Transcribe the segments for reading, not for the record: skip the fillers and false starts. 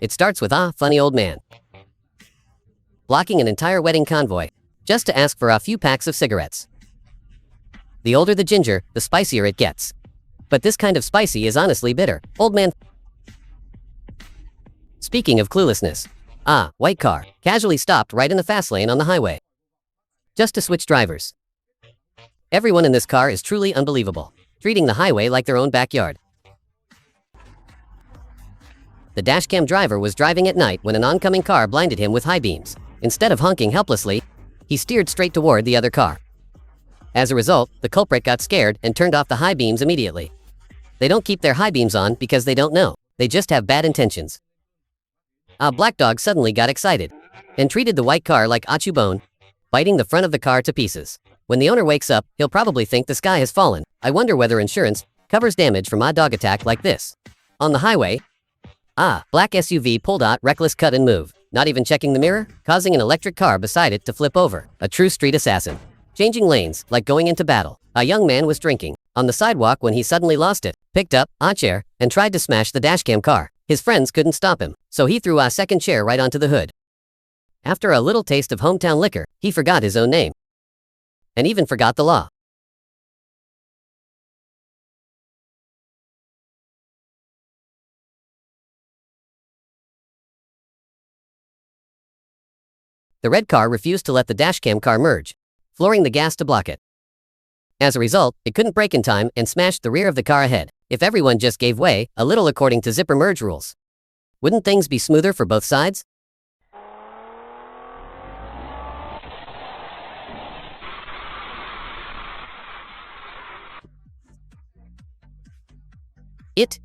It starts with funny old man blocking an entire wedding convoy just to ask for a few packs of cigarettes. The older the ginger, the spicier it gets. But this kind of spicy is honestly bitter. Old man. Speaking of cluelessness. White car, casually stopped right in the fast lane on the highway. Just to switch drivers. Everyone in this car is truly unbelievable, treating the highway like their own backyard. The dashcam driver was driving at night when an oncoming car blinded him with high beams. Instead of honking helplessly, he steered straight toward the other car. As a result, the culprit got scared and turned off the high beams immediately. They don't keep their high beams on because they don't know. They just have bad intentions. A black dog suddenly got excited and treated the white car like achubone, biting the front of the car to pieces. When the owner wakes up, he'll probably think the sky has fallen. I wonder whether insurance covers damage from a dog attack like this. On the highway, black SUV pulled out reckless cut and move, not even checking the mirror, causing an electric car beside it to flip over. A true street assassin. Changing lanes, like going into battle. A young man was drinking on the sidewalk when he suddenly lost it, picked up a chair, and tried to smash the dashcam car. His friends couldn't stop him, so he threw a second chair right onto the hood. After a little taste of hometown liquor, he forgot his own name. And even forgot the law. The red car refused to let the dashcam car merge, flooring the gas to block it. As a result, it couldn't brake in time and smashed the rear of the car ahead. If everyone just gave way, a little according to zipper merge rules, wouldn't things be smoother for both sides?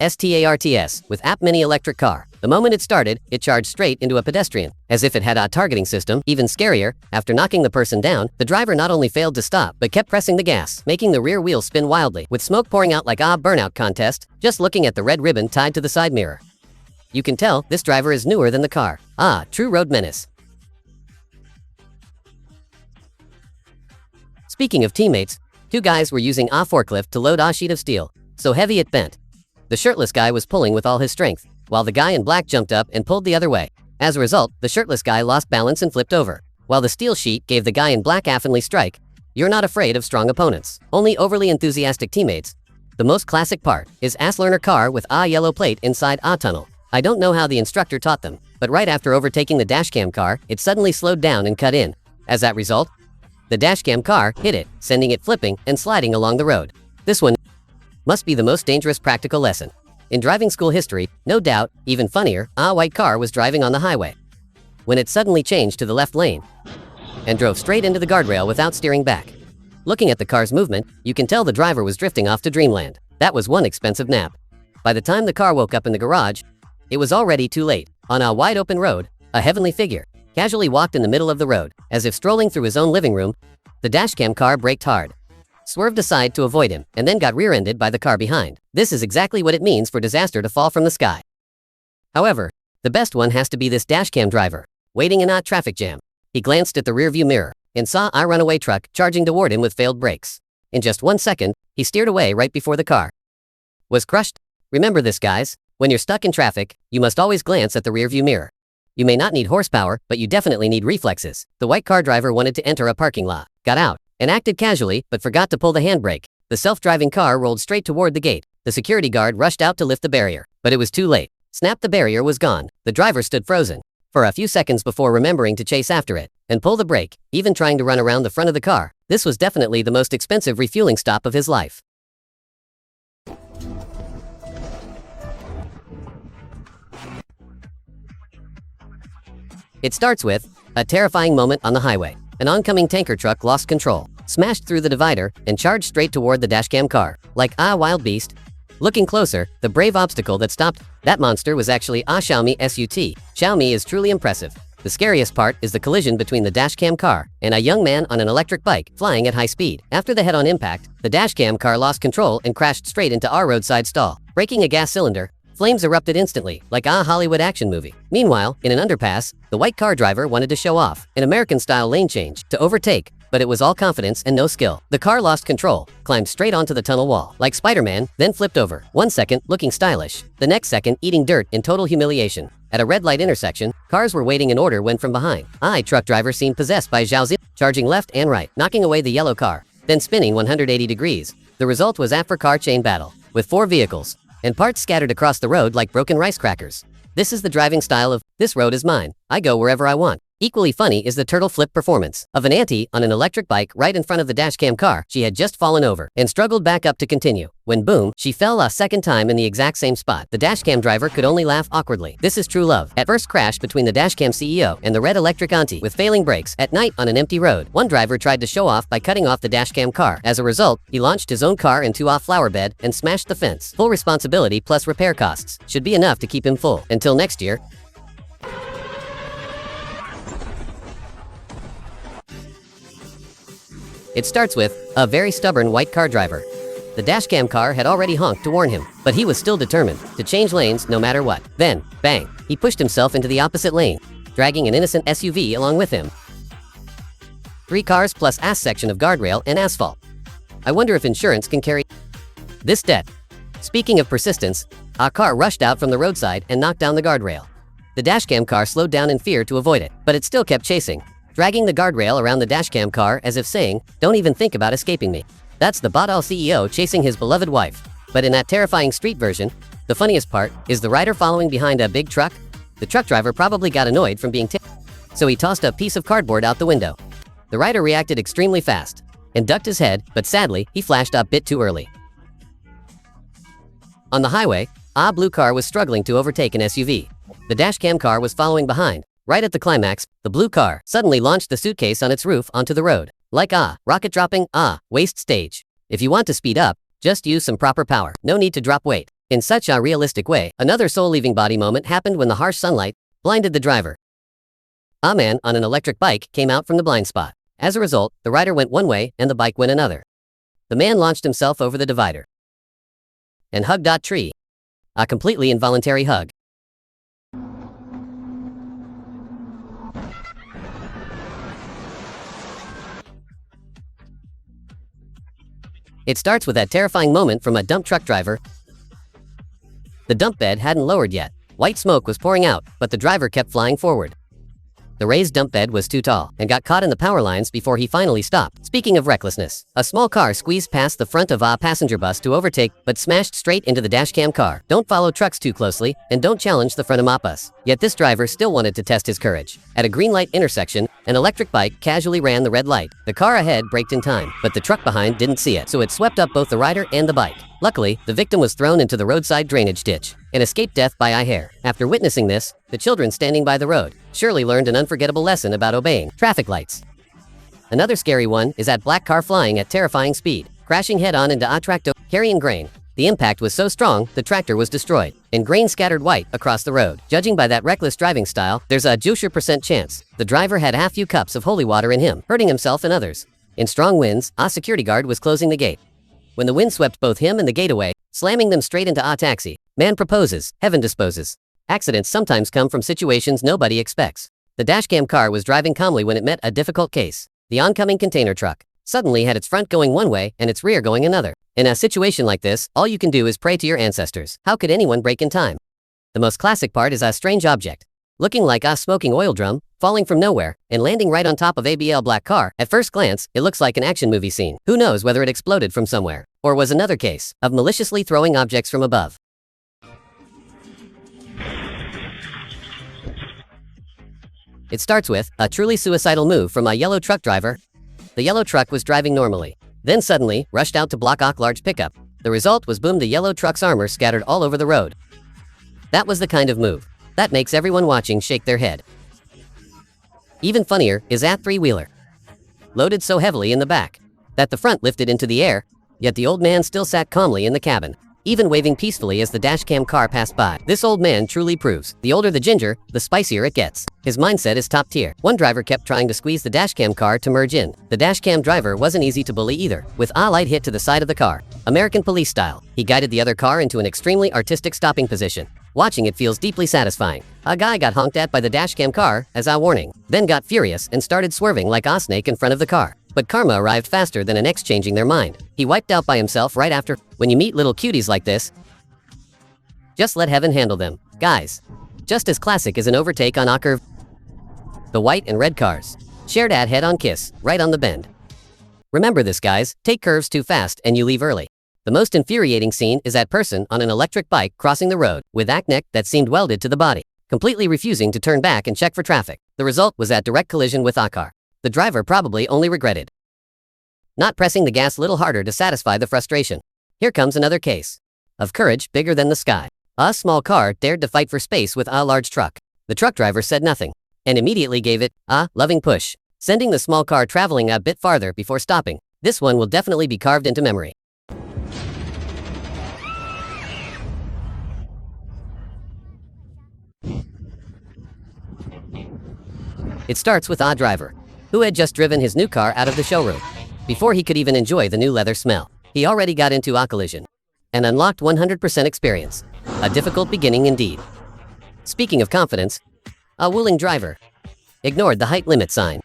STARTS, with app mini electric car. The moment it started, it charged straight into a pedestrian, as if it had a targeting system. Even scarier, after knocking the person down, the driver not only failed to stop, but kept pressing the gas, making the rear wheel spin wildly, with smoke pouring out like a burnout contest, just looking at the red ribbon tied to the side mirror. You can tell, this driver is newer than the car. True road menace. Speaking of teammates, two guys were using a forklift to load a sheet of steel, so heavy it bent. The shirtless guy was pulling with all his strength, while the guy in black jumped up and pulled the other way. As a result, the shirtless guy lost balance and flipped over, while the steel sheet gave the guy in black a friendly strike. You're not afraid of strong opponents, only overly enthusiastic teammates. The most classic part is learner car with a yellow plate inside a tunnel. I don't know how the instructor taught them, but right after overtaking the dashcam car, it suddenly slowed down and cut in. As that result, the dashcam car hit it, sending it flipping and sliding along the road. This one must be the most dangerous practical lesson in driving school history. No doubt. Even funnier, a white car was driving on the highway when it suddenly changed to the left lane and drove straight into the guardrail without steering back. Looking at the car's movement, you can tell the driver was drifting off to dreamland. That was one expensive nap. By the time the car woke up in the garage, it was already too late. On a wide open road, a heavenly figure casually walked in the middle of the road, as if strolling through his own living room. The dashcam car braked hard, swerved aside to avoid him, and then got rear-ended by the car behind. This is exactly what it means for disaster to fall from the sky. However, the best one has to be this dashcam driver, waiting in a traffic jam. He glanced at the rearview mirror and saw a runaway truck charging toward him with failed brakes. In just 1 second, he steered away right before the car was crushed. Remember this, guys. When you're stuck in traffic, you must always glance at the rearview mirror. You may not need horsepower, but you definitely need reflexes. The white car driver wanted to enter a parking lot, got out, and acted casually, but forgot to pull the handbrake. The self-driving car rolled straight toward the gate. The security guard rushed out to lift the barrier, but it was too late. Snap, the barrier was gone. The driver stood frozen for a few seconds before remembering to chase after it and pull the brake, even trying to run around the front of the car. This was definitely the most expensive refueling stop of his life. It starts with a terrifying moment on the highway. An oncoming tanker truck lost control, smashed through the divider, and charged straight toward the dashcam car, like a wild beast. Looking closer, the brave obstacle that stopped that monster was actually a Xiaomi SUT. Xiaomi is truly impressive. The scariest part is the collision between the dashcam car and a young man on an electric bike flying at high speed. After the head-on impact, the dashcam car lost control and crashed straight into our roadside stall, breaking a gas cylinder, Flames erupted instantly, like a Hollywood action movie. Meanwhile, in an underpass, the white car driver wanted to show off an American-style lane change to overtake, but it was all confidence and no skill. The car lost control, climbed straight onto the tunnel wall, like Spider-Man, then flipped over. 1 second, looking stylish. The next second, eating dirt in total humiliation. At a red light intersection, cars were waiting in order when from behind. Truck driver seemed possessed by Zhaozi, charging left and right, knocking away the yellow car, then spinning 180 degrees. The result was a car chain battle, with 4 vehicles, and parts scattered across the road like broken rice crackers. This is the driving style of, "This road is mine. I go wherever I want." Equally funny is the turtle flip performance of an auntie on an electric bike right in front of the dashcam car. She had just fallen over and struggled back up to continue, when boom, she fell a second time in the exact same spot. The dashcam driver could only laugh awkwardly. This is true love. At first crash between the dashcam CEO and the red electric auntie with failing brakes at night on an empty road. One driver tried to show off by cutting off the dashcam car. As a result, he launched his own car into a flower bed and smashed the fence. Full responsibility plus repair costs should be enough to keep him full. Until next year. It starts with a very stubborn white car driver. The dashcam car had already honked to warn him, but he was still determined to change lanes no matter what. Then, bang, he pushed himself into the opposite lane, dragging an innocent SUV along with him. 3 cars plus ass section of guardrail and asphalt. I wonder if insurance can carry this debt. Speaking of persistence, a car rushed out from the roadside and knocked down the guardrail. The dashcam car slowed down in fear to avoid it, but it still kept chasing, dragging the guardrail around the dashcam car as if saying, "Don't even think about escaping me." That's the Badal CEO chasing his beloved wife. But in that terrifying street version, the funniest part is the rider following behind a big truck. The truck driver probably got annoyed from being so he tossed a piece of cardboard out the window. The rider reacted extremely fast and ducked his head, but sadly, he flashed a bit too early. On the highway, a blue car was struggling to overtake an SUV. The dashcam car was following behind. Right at the climax, the blue car suddenly launched the suitcase on its roof onto the road. Like rocket dropping, waste stage. If you want to speed up, just use some proper power. No need to drop weight. In such a realistic way, another soul-leaving body moment happened when the harsh sunlight blinded the driver. A man on an electric bike came out from the blind spot. As a result, the rider went one way and the bike went another. The man launched himself over the divider and hugged a tree. A completely involuntary hug. It starts with that terrifying moment from a dump truck driver. The dump bed hadn't lowered yet. White smoke was pouring out, but the driver kept flying forward. The raised dump bed was too tall and got caught in the power lines before he finally stopped. Speaking of recklessness, a small car squeezed past the front of a passenger bus to overtake, but smashed straight into the dashcam car. Don't follow trucks too closely, and don't challenge the front of a bus. Yet this driver still wanted to test his courage. At a green light intersection, an electric bike casually ran the red light. The car ahead braked in time, but the truck behind didn't see it, so it swept up both the rider and the bike. Luckily, the victim was thrown into the roadside drainage ditch and escaped death by a hair. After witnessing this, the children standing by the road surely learned an unforgettable lesson about obeying traffic lights. Another scary one is that black car flying at terrifying speed, crashing head-on into a tractor carrying grain. The impact was so strong, the tractor was destroyed, and grain scattered white across the road. Judging by that reckless driving style, there's a 0% chance the driver had a few cups of holy water in him, hurting himself and others. In strong winds, a security guard was closing the gate. When the wind swept both him and the gate away, slamming them straight into a taxi. Man proposes, heaven disposes. Accidents sometimes come from situations nobody expects. The dashcam car was driving calmly when it met a difficult case. The oncoming container truck suddenly had its front going one way and its rear going another. In a situation like this, all you can do is pray to your ancestors. How could anyone brake in time? The most classic part is a strange object, looking like a smoking oil drum, falling from nowhere, and landing right on top of a black car. At first glance, it looks like an action movie scene. Who knows whether it exploded from somewhere, or was another case of maliciously throwing objects from above. It starts with a truly suicidal move from a yellow truck driver. The yellow truck was driving normally, then suddenly rushed out to block a large pickup. The result was boom, the yellow truck's armor scattered all over the road. That was the kind of move that makes everyone watching shake their head. Even funnier is that three-wheeler, loaded so heavily in the back that the front lifted into the air, yet the old man still sat calmly in the cabin. even waving peacefully as the dashcam car passed by. This old man truly proves, the older the ginger, the spicier it gets. His mindset is top tier. One driver kept trying to squeeze the dashcam car to merge in. The dashcam driver wasn't easy to bully either, with a light hit to the side of the car. American police style, he guided the other car into an extremely artistic stopping position. Watching it feels deeply satisfying. A guy got honked at by the dashcam car as a warning, then got furious and started swerving like a snake in front of the car. But karma arrived faster than an ex changing their mind. He wiped out by himself right after. When you meet little cuties like this, just let heaven handle them. Guys, just as classic as an overtake on a curve. The white and red cars shared at head-on kiss, right on the bend. Remember this, guys, take curves too fast and you leave early. The most infuriating scene is that person on an electric bike crossing the road with a neck that seemed welded to the body, completely refusing to turn back and check for traffic. The result was a direct collision with a car. The driver probably only regretted not pressing the gas a little harder to satisfy the frustration. Here comes another case of courage bigger than the sky. A small car dared to fight for space with a large truck. The truck driver said nothing and immediately gave it a loving push, sending the small car traveling a bit farther before stopping. This one will definitely be carved into memory. It starts with a driver who had just driven his new car out of the showroom. Before he could even enjoy the new leather smell, he already got into a collision and unlocked 100% experience. A difficult beginning indeed. Speaking of confidence, a willing driver ignored the height limit sign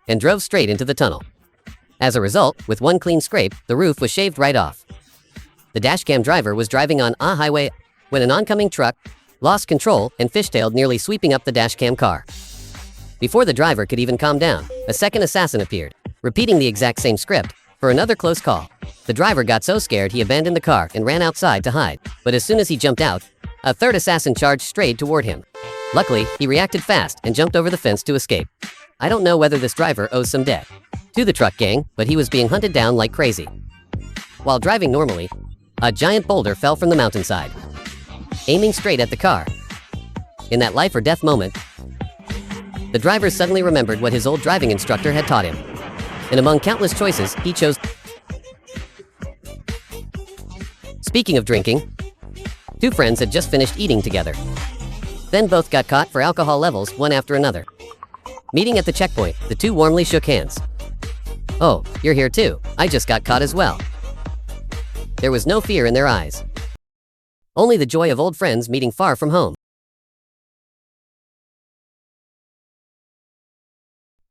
and drove straight into the tunnel. As a result, with one clean scrape, the roof was shaved right off. The dashcam driver was driving on a highway when an oncoming truck lost control and fishtailed, nearly sweeping up the dashcam car. Before the driver could even calm down, a second assassin appeared, repeating the exact same script for another close call. The driver got so scared he abandoned the car and ran outside to hide. But as soon as he jumped out, a third assassin charged straight toward him. Luckily, he reacted fast and jumped over the fence to escape. I don't know whether this driver owes some debt to the truck gang, but he was being hunted down like crazy. While driving normally, a giant boulder fell from the mountainside, aiming straight at the car. In that life or death moment, the driver suddenly remembered what his old driving instructor had taught him. And among countless choices, he chose. Speaking of drinking, two friends had just finished eating together. Then both got caught for alcohol levels, one after another. Meeting at the checkpoint, the two warmly shook hands. "Oh, you're here too. I just got caught as well." There was no fear in their eyes, only the joy of old friends meeting far from home.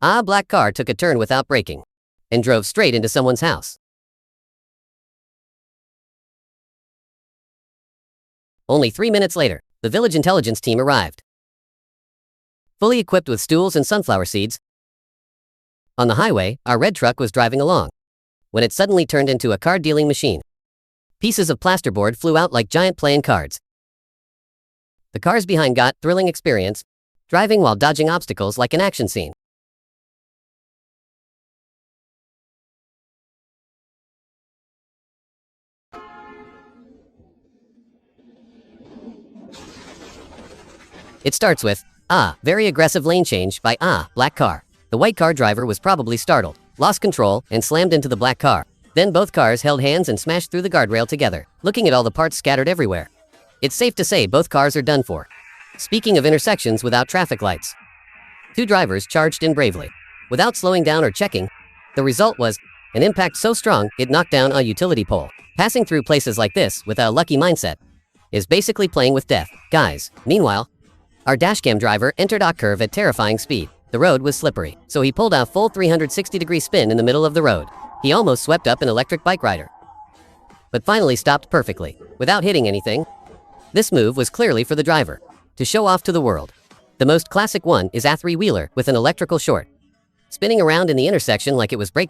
A black car took a turn without braking and drove straight into someone's house. Only 3 minutes later, the village intelligence team arrived, fully equipped with stools and sunflower seeds. On the highway, our red truck was driving along when it suddenly turned into a card-dealing machine. Pieces of plasterboard flew out like giant playing cards. The cars behind got thrilling experience, driving while dodging obstacles like an action scene. It starts with very aggressive lane change by black car. The white car driver was probably startled, lost control, and slammed into the black car. Then both cars held hands and smashed through the guardrail together, looking at all the parts scattered everywhere. It's safe to say both cars are done for. Speaking of intersections without traffic lights, two drivers charged in bravely, without slowing down or checking. The result was an impact so strong it knocked down a utility pole. Passing through places like this with a lucky mindset is basically playing with death, guys. Meanwhile, our dashcam driver entered a curve at terrifying speed. The road was slippery, so he pulled a full 360-degree spin in the middle of the road. He almost swept up an electric bike rider, but finally stopped perfectly, without hitting anything. This move was clearly for the driver to show off to the world. The most classic one is a three-wheeler with an electrical short, spinning around in the intersection like it was break.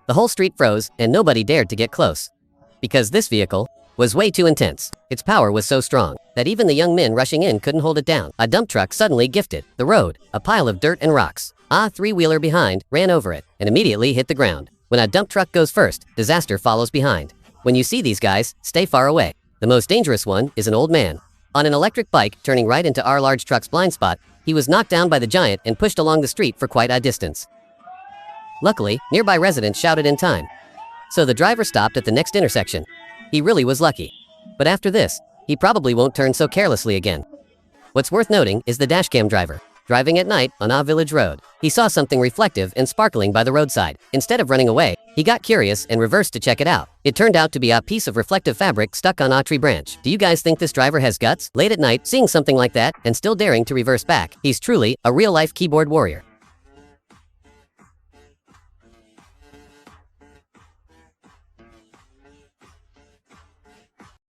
The whole street froze and nobody dared to get close, because this vehicle was way too intense. Its power was so strong that even the young men rushing in couldn't hold it down. A dump truck suddenly gifted the road a pile of dirt and rocks. A three-wheeler behind ran over it and immediately hit the ground. When a dump truck goes first, disaster follows behind. When you see these guys, stay far away. The most dangerous one is an old man on an electric bike turning right into our large truck's blind spot. He was knocked down by the giant and pushed along the street for quite a distance. Luckily, nearby residents shouted in time, so the driver stopped at the next intersection. He really was lucky. But after this, he probably won't turn so carelessly again. What's worth noting is the dashcam driver. Driving at night on a village road, he saw something reflective and sparkling by the roadside. Instead of running away, he got curious and reversed to check it out. It turned out to be a piece of reflective fabric stuck on a tree branch. Do you guys think this driver has guts? Late at night, seeing something like that and still daring to reverse back, he's truly a real-life keyboard warrior.